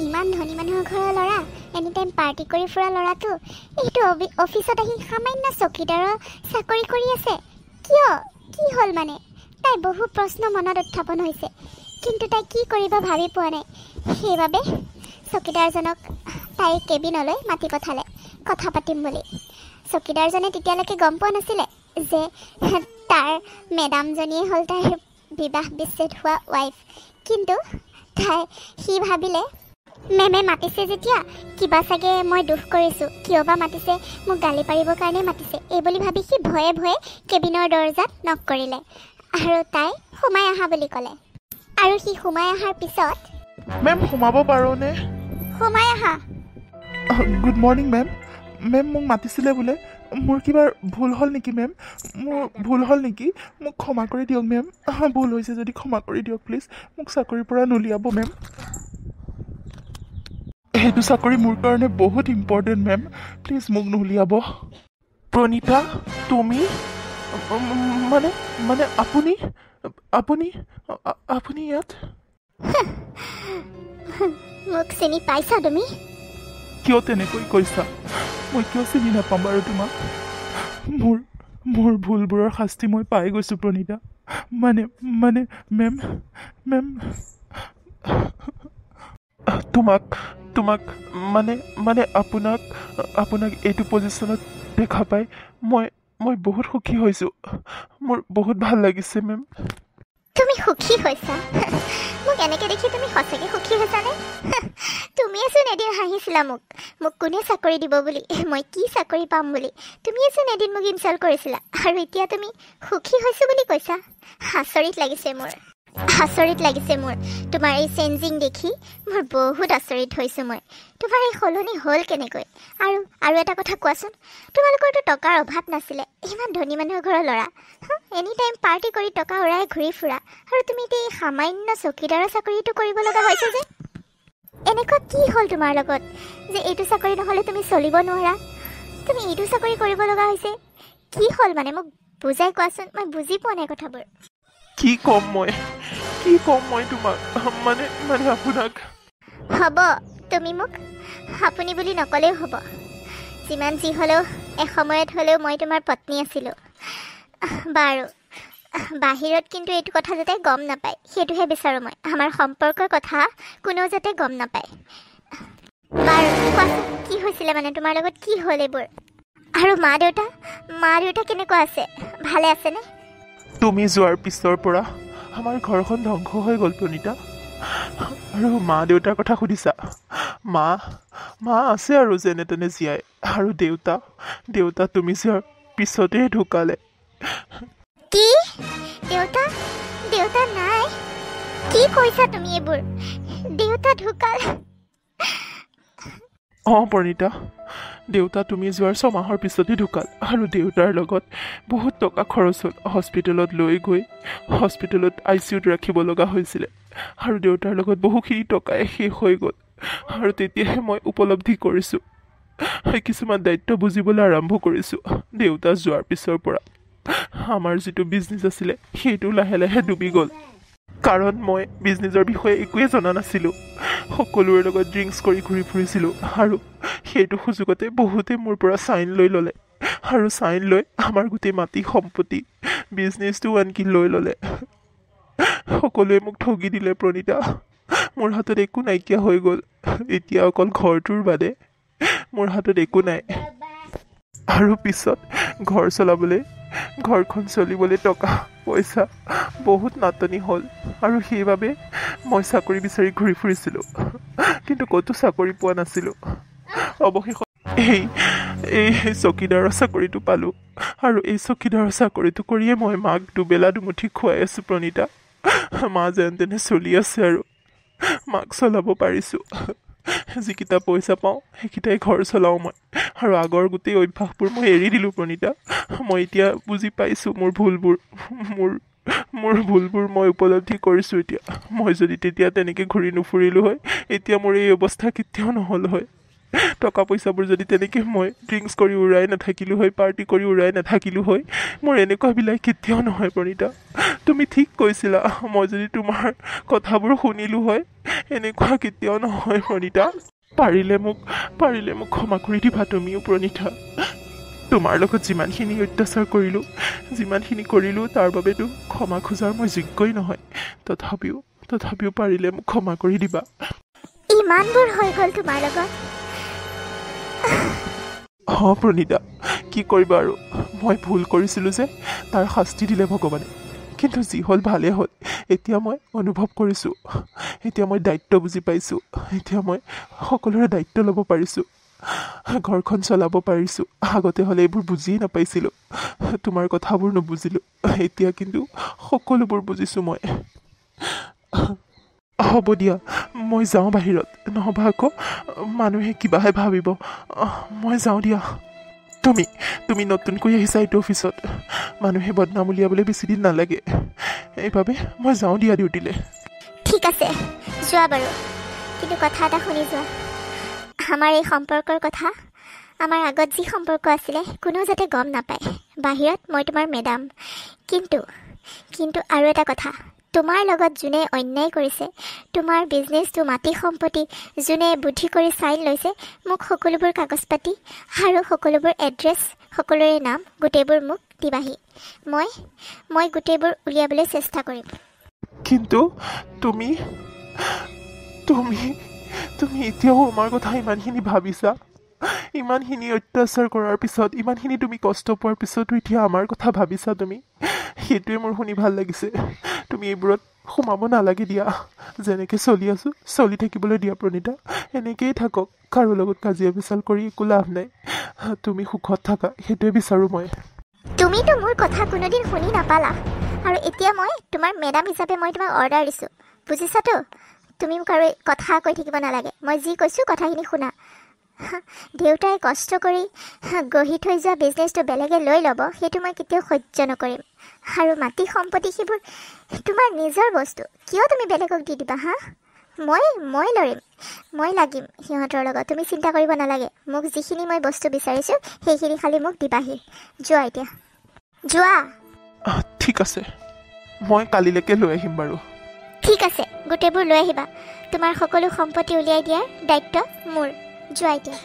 ইমান ধনী মানুহৰ ঘৰৰ ল'ৰা এনি টাইম পাৰ্টি কৰি ফুৰা ল'ৰাটো এইটো অফিচত আহি সামান্য চকীদাৰৰ চাকৰি কৰি আছে কিয় কি হ'ল মানে তাই বহু প্ৰশ্ন মনত উত্থাপন হৈছে কিন্তু তাই কি কৰিব ভাবি পোৱা নাই সেইবাবে চকীদাৰজনক তাইৰ কেবিনলৈ মাতি পঠালে কথা পাতিম বুলি চকীদাৰজনে তেতিয়ালৈকে গম পোৱা নাছিলে যে তাৰ মেডামজনীয়ে হ'ল তাইৰ বিবাহ বিচ্ছেদ হোৱা ৱাইফ কিন্তু সি ভাবিলে মেমে মাতিছে যেতিয়া কিবা চাগে মই দুখ কৰিছোঁ কিয় বা মাতিছে মোক গালি পাৰিবৰ কাৰণে মাতিছে এই বুলি ভাবি সি ভয়ে ভয়ে কেবিনৰ দৰ্জাত নক কৰিলে আৰু তাই সোমাই আহা বুলি ক'লে আৰু সি সোমাই অহাৰ পিছত মেম সোমাব পাৰোঁনে সোমাই আহা গুড মৰ্ণিং মেম মোক মাতিছিলে বোলে মোৰ কিবা ভুল হ'ল নেকি মেম মোৰ ভুল হ'ল নেকি মোক ক্ষমা কৰি দিয়ক মেম ভুল হৈছে যদি ক্ষমা কৰি দিয়ক প্লিজ মোক চাকৰিৰ পৰা নুলিয়াব মেম সেইটো চাকৰি মোৰ কাৰণে বহুত ইম্পৰ্টেণ্ট মেম প্লিজ মোক নুলিয়াব প্ৰণীতা তুমি মানে আপুনি ইয়াত মোক চিনি পাইছা তুমি কিয় তেনেকৈ কৈছা মই কিয় চিনি নাপাম বাৰু তোমাক মোৰ ভুলবোৰৰ শাস্তি মই পাই গৈছোঁ প্ৰণীতা মানে মেম তোমাক মানে আপোনাক এইটো পজিশ্যনত দেখা পাই মই বহুত সুখী হৈছোঁ মোৰ বহুত ভাল লাগিছে মেম তুমি সুখী হৈছা মোক এনেকৈ দেখি তুমি সঁচাকৈ সুখী হৈছানে তুমিয়েচোন এদিন হাঁহিছিলা মোক কোনে চাকৰি দিব বুলি মই কি চাকৰি পাম বুলি তুমিয়েচোন এদিন মোক ইনচাল্ট কৰিছিলা আৰু এতিয়া তুমি সুখী হৈছোঁ বুলি কৈছা আচৰিত লাগিছে মোৰ আচৰিত লাগিছে মোৰ তোমাৰ এই চেঞ্জিং দেখি। মোৰ বহুত আচৰিত হৈছোঁ মই। তোমাৰ এই সলনি হ'ল কেনেকৈ? আৰু এটা কথা কোৱাচোন, তোমালোকৰতো টকাৰ অভাৱ নাছিলে, ইমান ধনী মানুহৰ ঘৰৰ ল'ৰা, এনি টাইম পাৰ্টি কৰি টকা উৰাই ঘূৰি ফুৰা, আৰু তুমি এতিয়া এই সামান্য চকীদাৰৰ চাকৰিটো কৰিব লগা হৈছে যে? এনেকুৱা কি হ'ল তোমাৰ লগত যে এইটো চাকৰি নহ'লে তুমি চলিব নোৱাৰা? তুমি এইটো চাকৰি কৰিব লগা হৈছে, কি হ'ল মানে? মোক বুজাই কোৱাচোন, মই বুজি পোৱা নাই কথাবোৰ। কি ক'ম মই তোমাক, মানে আপোনাক। হ'ব, তুমি মোক আপুনি বুলি নকলেও হ'ব। যিমান যি হ'লেও এসময়ত হ'লেও মই তোমাৰ পত্নী আছিলোঁ। বাৰু, বাহিৰত কিন্তু এইটো কথা যাতে গম নাপায়, সেইটোহে বিচাৰোঁ মই। আমাৰ সম্পৰ্কৰ কথা কোনেও যাতে গম নাপায়। বাৰু কোৱাচোন, কি হৈছিলে মানে তোমাৰ লগত? কি হ'ল এইবোৰ? আৰু মা দেউতা কেনেকুৱা আছে? ভালে আছেনে? তুমি যোৱাৰ পিছৰ পৰা আমাৰ ঘৰখন ধ্বংস হৈ গ'ল প্ৰণীতা। আৰু মা দেউতাৰ কথা সুধিছা? মা আছে আৰু যেনে তেনে জীয়াই। আৰু দেউতা তুমি যোৱাৰ পিছতেই ঢুকালে। কি? দেউতা নাই? কি কৈছা তুমি এইবোৰ? দেউতা ঢুকাল? প্ৰণীতা, দেউতা তুমি যোৱাৰ 6 মাহৰ পিছতেই ঢুকাল। আৰু দেউতাৰ লগত বহুত টকা খৰচ হ'ল। হস্পিটেলত লৈ গৈ হস্পিটেলত ICUত ৰাখিব লগা হৈছিলে। আৰু দেউতাৰ লগত বহুখিনি টকাই শেষ হৈ গ'ল। আৰু তেতিয়াহে মই উপলব্ধি কৰিছোঁ, কিছুমান দায়িত্ব বুজিবলৈ আৰম্ভ কৰিছোঁ। দেউতা যোৱাৰ পিছৰ পৰা আমাৰ যিটো বিজনেছ আছিলে সেইটো লাহে লাহে ডুবি গ'ল। কাৰণ মই বিজনেছৰ বিষয়ে একোৱেই জনা নাছিলোঁ। সকলোৰে লগত ড্ৰিংকছ কৰি ঘূৰি ফুৰিছিলোঁ। আৰু সেইটো সুযোগতে বহুতে মোৰ পৰা চাইন লৈ ল'লে। আৰু চাইন লৈ আমাৰ গোটেই মাটি সম্পত্তি, বিজনেছটো আনকি লৈ ল'লে। সকলোৱে মোক ঠগি দিলে প্ৰণীতা। মোৰ হাতত একো নাইকিয়া হৈ গ'ল। এতিয়া অকল ঘৰটোৰ বাদে মোৰ হাতত একো নাই। আৰু পিছত ঘৰখন চলিবলৈ টকা পইচা বহুত নাটনি হ'ল। আৰু সেইবাবে মই চাকৰি বিচাৰি ঘূৰি ফুৰিছিলোঁ, কিন্তু ক'তো চাকৰি পোৱা নাছিলোঁ। অৱশেষত এই চকীদাৰৰ চাকৰিটো পালোঁ। আৰু এই চকীদাৰৰ চাকৰিটো কৰিয়ে মই মাক দুবেলা দুমুঠি খুৱাই আছোঁ প্ৰণীতা। মা যেন তেনে চলি আছে আৰু মাক চলাব পাৰিছোঁ। যিকেইটা পইচা পাওঁ সেইকেইটাই ঘৰ চলাওঁ মই। আৰু আগৰ গোটেই অভ্যাসবোৰ মই এৰি দিলোঁ প্ৰণীতা। মই এতিয়া বুজি পাইছোঁ মোৰ ভুলবোৰ মই উপলব্ধি কৰিছোঁ এতিয়া। মই যদি তেতিয়া তেনেকৈ ঘূৰি নুফুৰিলোঁ হয়, এতিয়া মোৰ এই অৱস্থা কেতিয়াও নহ'ল হয়। টকা পইচাবোৰ যদি তেনেকৈ মই ড্ৰিংকছ কৰি উৰাই নাথাকিলোঁ হয়, পাৰ্টি কৰি উৰাই নাথাকিলোঁ হয়, মোৰ এনেকুৱাবিলাক কেতিয়াও নহয় প্ৰণীতা। তুমি ঠিক কৈছিলা, মই যদি তোমাৰ কথাবোৰ শুনিলোঁ হয়, এনেকুৱা কেতিয়াও নহয় প্ৰণীতা। পাৰিলে মোক ক্ষমা কৰি দিবা তুমিও প্ৰণীতা। তোমাৰ লগত যিমানখিনি অত্যাচাৰ কৰিলোঁ তাৰ বাবেতো ক্ষমা খোজাৰ মই যোগ্যই নহয়। তথাপিও পাৰিলে মোক ক্ষমা কৰি দিবা। ইমানবোৰ হৈ গ'ল তোমাৰ লগত? প্ৰণীতা, কি কৰিবা আৰু। মই ভুল কৰিছিলোঁ যে তাৰ শাস্তি দিলে ভগৱানে। কিন্তু যি হ'ল ভালেই হ'ল। এতিয়া মই অনুভৱ কৰিছোঁ, এতিয়া মই দায়িত্ব বুজি পাইছোঁ। এতিয়া মই সকলোৰে দায়িত্ব ল'ব পাৰিছোঁ, ঘৰখন চলাব পাৰিছোঁ। আগতে হ'লে এইবোৰ বুজিয়েই নাপাইছিলোঁ, তোমাৰ কথাবোৰ নুবুজিলোঁ। এতিয়া কিন্তু সকলোবোৰ বুজিছোঁ মই। হ'ব দিয়া, মই যাওঁ বাহিৰত, নহ'বা আকৌ মানুহে কিবাহে ভাবিব। মই যাওঁ দিয়া। তুমি নতুনকৈ আহিছা এইটো অফিচত, মানুহে বদনাম উলিয়াবলৈ বেছিদিন নালাগে। এইবাবে মই যাওঁ দিয়া ডিউটিলৈ। ঠিক আছে, যোৱা বাৰু। কিন্তু কথা এটা শুনি যোৱা, আমাৰ এই সম্পৰ্কৰ কথা, আমাৰ আগত যি সম্পৰ্ক আছিলে কোনেও যাতে গম নাপায়। বাহিৰত মই তোমাৰ মেডাম, কিন্তু আৰু এটা কথা, তোমাৰ লগত যোনে অন্যায় কৰিছে, তোমাৰ বিজনেছটো, মাটি সম্পত্তি যোনে বুদ্ধি কৰি চাইন লৈছে, মোক সকলোবোৰ কাগজ পাতি আৰু সকলোবোৰ এড্ৰেছ, সকলোৰে নাম গোটেইবোৰ মোক দিবাহি। মই গোটেইবোৰ উলিয়াবলৈ চেষ্টা কৰিম। কিন্তু তুমি এতিয়াও আমাৰ কথা ইমানখিনি ভাবিছা? ইমানখিনি অত্যাচাৰ কৰাৰ পিছত, ইমানখিনি তুমি কষ্ট পোৱাৰ পিছতো এতিয়া আমাৰ কথা ভাবিছা তুমি? সেইটোৱে মোৰ শুনি ভাল লাগিছে। তুমি এইবোৰত সোমাব নালাগে দিয়া। যেনেকৈ চলি আছোঁ চলি থাকিবলৈ দিয়া প্ৰণীতা। এনেকেই থাকক, কাৰো লগত কাজিয়া পেচাল কৰি একো লাভ নাই। তুমি সুখত থাকা, সেইটোৱে বিচাৰোঁ মই। তুমিতো মোৰ কথা কোনোদিন শুনি নাপালা, আৰু এতিয়া মই তোমাৰ মেডাম হিচাপে মই তোমাক অৰ্ডাৰ দিছোঁ, বুজিছাতো? তুমি মোক আৰু কথা কৈ থাকিব নালাগে। মই যি কৈছোঁ কথাখিনি শুনা। দেউতাই কষ্ট কৰি গঢ়ি থৈ যোৱা বিজনেছটো বেলেগে লৈ ল'ব, সেইটো মই কেতিয়াও সহ্য নকৰিম। আৰু মাটি সম্পত্তি সেইবোৰ তোমাৰ নিজৰ বস্তু, কিয় তুমি বেলেগক দি দিবা? মই লৰিম, মই লাগিম সিহঁতৰ লগত, তুমি চিন্তা কৰিব নালাগে। মোক যিখিনি মই বস্তু বিচাৰিছোঁ সেইখিনি খালি মোক দিবাহি। যোৱা এতিয়া, যোৱা। ঠিক আছে, মই কালিলৈকে লৈ আহিম বাৰু। ঠিক আছে, গোটেইবোৰ লৈ আহিবা। তোমাৰ সকলো সম্পত্তি উলিয়াই দিয়াৰ দায়িত্ব মোৰ। যোৱা এতিয়া।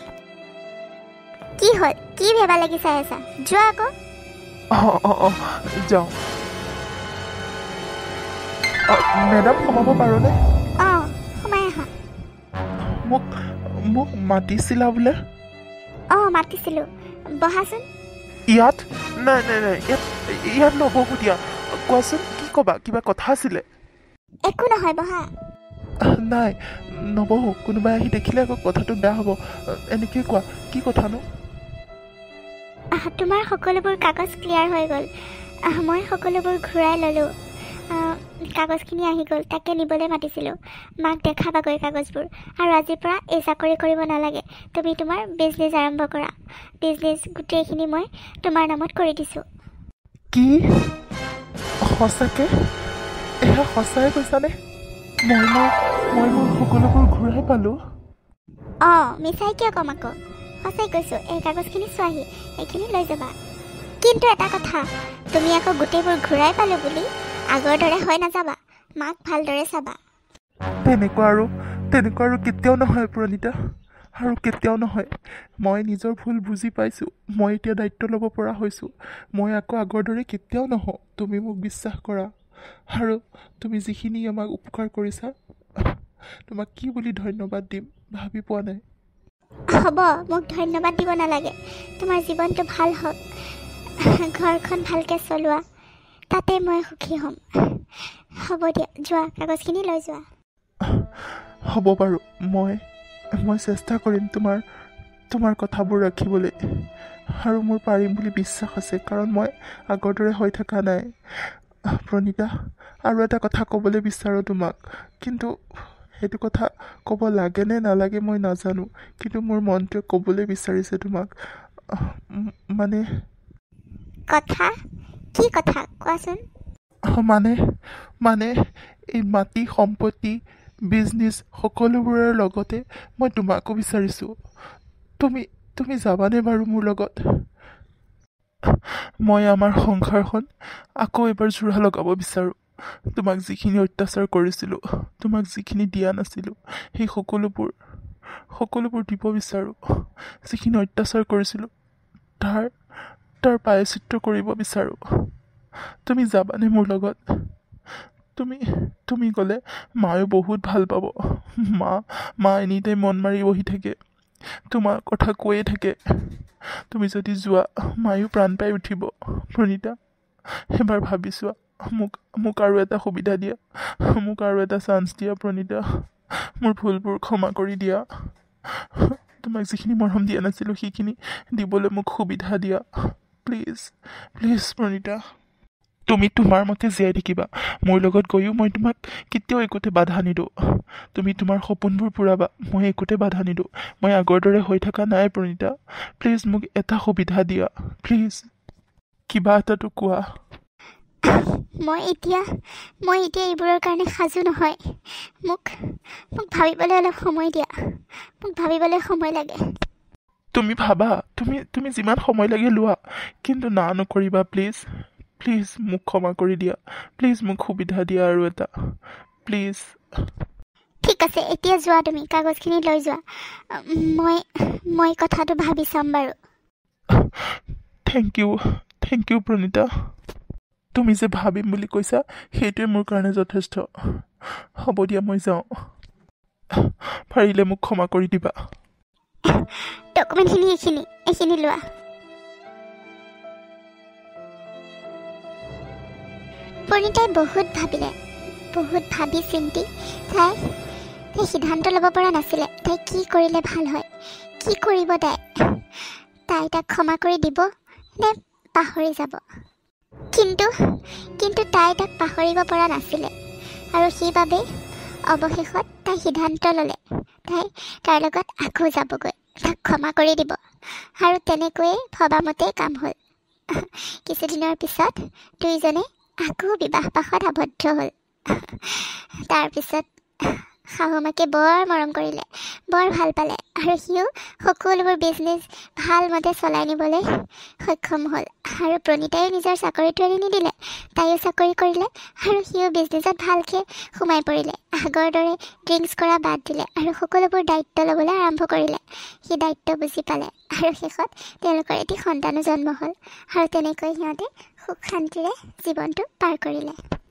কি হ'ল, কি ভেবা লাগি চাই আছা? যোৱা আকৌ। যাওঁ। মেডাম সোমাব পাৰোঁনে? অঁ, সোমাই আহা। মোক মাতিছিলা বোলে? অঁ, মাতিছিলোঁ। বহাচোন। ইয়াত? নাই, ইয়াত নবহো দিয়া। কোৱাচোন, কি ক'বা? কিবা কথা আছিলে? একো নহয়, বহা। নাই, নবহো। কোনোবাই আহি দেখিলে আকৌ কথাটো বেয়া হ'ব। এনেকৈ কোৱা, কি কথানো? তোমাৰ সকলোবোৰ কাগজ ক্লিয়াৰ হৈ গ'ল। মই সকলোবোৰ ঘূৰাই ল'লোঁ। কাগজখিনি আহি গ'ল, তাকে নিবলৈ মাতিছিলোঁ। মাক দেখাবাগৈ কাগজবোৰ। আৰু আজিৰ পৰা এই চাকৰি কৰিব নালাগে। তুমি তোমাৰ বিজনেছ আৰম্ভ কৰা। বিজনেছ গোটেইখিনি মই তোমাৰ নামত কৰি দিছোঁ। কি? সঁচাকে? এয়া সঁচাই কৈছানে? মই মোৰ সকলোবোৰ ঘূৰাই পালোঁ? অঁ, মিছাই কিয় ক'ম আকৌ? সঁচাই কৈছোঁ। এই কাগজখিনি চোৱাহি, এইখিনি লৈ যাবা। কিন্তু এটা কথা, তুমি আকৌ গোটেইবোৰ ঘূৰাই পালোঁ বুলি আগৰ দৰে হৈ নাযাবা। মাক ভালদৰে চাবা। তেনেকুৱা আৰু কেতিয়াও নহয় প্ৰণীতা, আৰু কেতিয়াও নহয়। মই নিজৰ ভুল বুজি পাইছোঁ। মই এতিয়া দায়িত্ব ল'ব পৰা হৈছোঁ। মই আকৌ আগৰ দৰে কেতিয়াও নহওঁ। তুমি মোক বিশ্বাস কৰা। আৰু তুমি যিখিনি আমাক উপকাৰ কৰিছা, তোমাক কি বুলি ধন্যবাদ দিম ভাবি পোৱা নাই। হ'ব, মোক ধন্যবাদ দিব নালাগে। তোমাৰ জীৱনটো ভাল হওক, ঘৰখন ভালকৈ চলোৱা, তাতে মই সুখী হ'ম। হ'ব দিয়া, যোৱা, কাগজখিনি লৈ যোৱা। হ'ব বাৰু, মই চেষ্টা কৰিম তোমাৰ কথাবোৰ ৰাখিবলৈ। আৰু মোৰ পাৰিম বুলি বিশ্বাস আছে, কাৰণ মই আগৰ দৰে হৈ থকা নাই। প্ৰণীতা, আৰু এটা কথা ক'বলৈ বিচাৰোঁ তোমাক, কিন্তু সেইটো কথা ক'ব লাগে নে নালাগে মই নাজানো, কিন্তু মোৰ মনটোৱে ক'বলৈ বিচাৰিছে তোমাক। মানে কথা? কি কথা কোৱাচোন? মানে এই মাটি সম্পত্তি, বিজনেছ সকলোবোৰৰ লগতে মই তোমাকো বিচাৰিছোঁ। তুমি যাবানে বাৰু মোৰ লগত? মই আমাৰ সংসাৰখন আকৌ এবাৰ জোৰা লগাব বিচাৰোঁ। তোমাক যিখিনি অত্যাচাৰ কৰিছিলোঁ, তোমাক যিখিনি দিয়া নাছিলোঁ, সেই সকলোবোৰ দিব বিচাৰোঁ। যিখিনি অত্যাচাৰ কৰিছিলোঁ তাৰ প্ৰায়শ্চিত্ত কৰিব বিচাৰোঁ। তুমি যাবানে মোৰ লগত? তুমি গ'লে মায়েও বহুত ভাল পাব। মা এনিটাইম মন মাৰি বহি থাকে, তোমাৰ কথা কৈয়ে থাকে। তুমি যদি যোৱা, মায়েও প্ৰাণ পাই উঠিব। প্ৰণীতা, এবাৰ ভাবি চোৱা। মোক আৰু এটা সুবিধা দিয়া, মোক আৰু এটা চান্স দিয়া প্ৰণীতা। মোৰ ভুলবোৰ ক্ষমা কৰি দিয়া। তোমাক যিখিনি মৰম দিয়া নাছিলোঁ সেইখিনি দিবলৈ মোক সুবিধা দিয়া। প্লিজ প্ৰণীতা। তুমি তোমাৰ মতে জীয়াই থাকিবা। মোৰ লগত গৈও মই তোমাক কেতিয়াও একোতে বাধা নিদিওঁ। তুমি তোমাৰ সপোনবোৰ পূৰাবা, মই একোতে বাধা নিদিওঁ। মই আগৰ দৰে হৈ থকা নাই প্ৰণীতা। প্লিজ মোক এটা সুবিধা দিয়া, প্লিজ। কিবা এটাতো কোৱা। মই এতিয়া এইবোৰৰ কাৰণে সাজু নহয়। মোক ভাবিবলৈ অলপ সময় দিয়া। মোক ভাবিবলৈ সময় লাগে। তুমি ভাবা, তুমি যিমান সময় লাগে লোৱা, কিন্তু না নকৰিবা প্লিজ। মোক ক্ষমা কৰি দিয়া। প্লিজ মোক সুবিধা দিয়া আৰু এটা, প্লিজ। ঠিক আছে, এতিয়া যোৱা, তুমি কাগজখিনি লৈ যোৱা। মই কথাটো ভাবি চাম বাৰু। Thank you Pranita. তুমি যে ভাবিম বুলি কৈছা, সেইটোৱে মোৰ কাৰণে যথেষ্ট। হ'ব দিয়া, মই যাওঁ। পাৰিলে মোক ক্ষমা কৰি দিবা। ডকুমেণ্টখিনি এইখিনি লোৱা। প্ৰণীতাই বহুত ভাবিলে, বহুত ভাবি চিন্তি তাই সিদ্ধান্ত ল'ব পৰা নাছিলে। তাই কি কৰিলে ভাল হয়, কি কৰিব তাই তাক ক্ষমা কৰি দিব নে পাহৰি যাব। কিন্তু কিন্তু তাই তাক পাহৰিব পৰা নাছিলে আৰু সেইবাবেই অৱশেষত তাই সিদ্ধান্ত ল'লে তাই তাৰ লগত আকৌ যাবগৈ, তাক ক্ষমা কৰি দিব। আৰু তেনেকৈয়ে ভবামতেই কাম হ'ল। কিছুদিনৰ পিছত দুয়োজনে আকৌ বিবাহ পাশত আবদ্ধ হ'ল। তাৰপিছত শাহুমাকে বৰ মৰম কৰিলে, বৰ ভাল পালে আৰু সিও সকলোবোৰ বিজনেছ ভালমতে চলাই নিবলৈ সক্ষম হ'ল। আৰু প্ৰণীতাইও নিজৰ চাকৰিটো এৰি নিদিলে, তাইও চাকৰি কৰিলে আৰু সিও বিজনেছত ভালকৈ সোমাই পৰিলে। আগৰ দৰে ড্ৰিংকছ কৰা বাদ দিলে আৰু সকলোবোৰ দায়িত্ব ল'বলৈ আৰম্ভ কৰিলে। সি দায়িত্ব বুজি পালে আৰু শেষত তেওঁলোকৰ এটি সন্তানো জন্ম হ'ল আৰু তেনেকৈ সিহঁতে সুখ শান্তিৰে জীৱনটো পাৰ কৰিলে।